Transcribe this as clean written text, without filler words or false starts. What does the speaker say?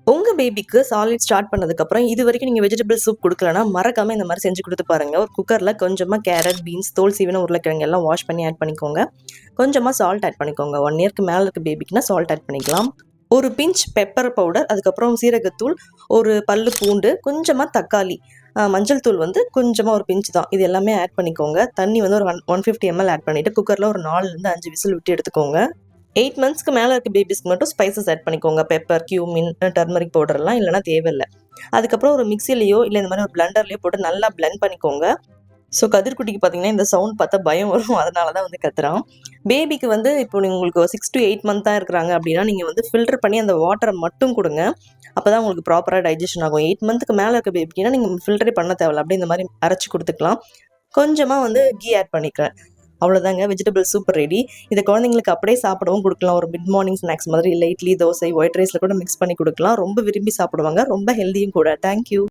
உங்க பேபிக்கு solid start பண்ணதுக்கப்புறம், இதுவரைக்கும் நீங்க வெஜிடபிள் சூப் குடுக்கலன்னா, மறக்காம இந்த மாரி செஞ்சு குடுத்து பாருங்க. ஒரு குக்கர்ல கொஞ்சமா கேரட், பீன்ஸ், தோல் சீவின உருளைக்கிழங்கு எல்லாம் வாஷ் பண்ணி ஆட் பண்ணிக்கோங்க. கொஞ்சமா சால்ட் ஆட் பண்ணிக்கோங்க. 1 இயர்க்கு மேல இருக்க பேபிக்குன்னா சால்ட் ஆட் பண்ணிக்கலாம். ஒரு பிஞ்ச் பெப்பர் பவுடர், அதுக்கப்புறம் சீரகத்தூள், ஒரு பல்லு பூண்டு, கொஞ்சமா தக்காளி, மஞ்சள் தூள் வந்து கொஞ்சமா ஒரு பிஞ்ச் தான். இது எல்லாமே ஆட் பண்ணிக்கோங்க. தண்ணி வந்து ஒரு 150 ml ஆட் பண்ணிட்டு, குக்கர்ல ஒரு 4லேருந்து 5 விசில் விட்டு எடுத்துக்கோங்க. 8 மந்த்ஸ்க்கு மேல இருக்க பேபிஸ்க்கு மட்டும் ஸ்பைசஸ் ஆட் பண்ணிக்கோங்க. பெப்பர், கியூமின், டர்மரிக் பவுடர்லாம் இல்லன்னா தேவையில்ல. அதுக்கப்புறம் ஒரு மிக்ஸிலயோ, இல்ல இந்த மாரி ஒரு பிளெண்டர்லயோ போட்டு நல்லா பிளெண்ட் பண்ணிக்கோங்க. ஸோ கதிர்குட்டிக்கு பார்த்தீங்கன்னா, இந்த சவுண்ட் பார்த்தா பயம் வரும். அதனால தான் வந்து கத்துறான். பேபிக்கு வந்து இப்போ உங்களுக்கு 6 to 8 மந்த் தான் இருக்கிறாங்க அப்படின்னா, நீங்க வந்து ஃபில்டர் பண்ணி அந்த வாட்டர மட்டும் குடுங்க. அப்பதான் உங்களுக்கு ப்ராப்பரா டைஜெஷன் ஆகும். 8 மந்த்க்கு மேல இருக்க பேபிக்குன்னா, நீங்க ஃபில்டரே பண்ண தேவையில்ல. அப்படியே இந்த மாரி அரைச்சு குடுத்துக்கலாம். கொஞ்சமா வந்து கீ ஆட் பண்ணிக்கிறேன். அவ்வளோதாங்க வெஜிடபிள் சூப் ரெடி. இத குழந்தைங்களுக்கு அப்படியே சாப்பிடவும் குடுக்கலாம். ஒரு மிட் மார்னிங் ஸ்நாக்ஸ் மாதிரி இல்ல இட்லி, தோசை, ஒயிட் ரைஸ்ல கூட மிக்ஸ் பண்ணி குடுக்கலாம். ரொம்ப விரும்பி சாப்பிடுவாங்க. ரொம்ப ஹெல்தியும் கூட. Thank you.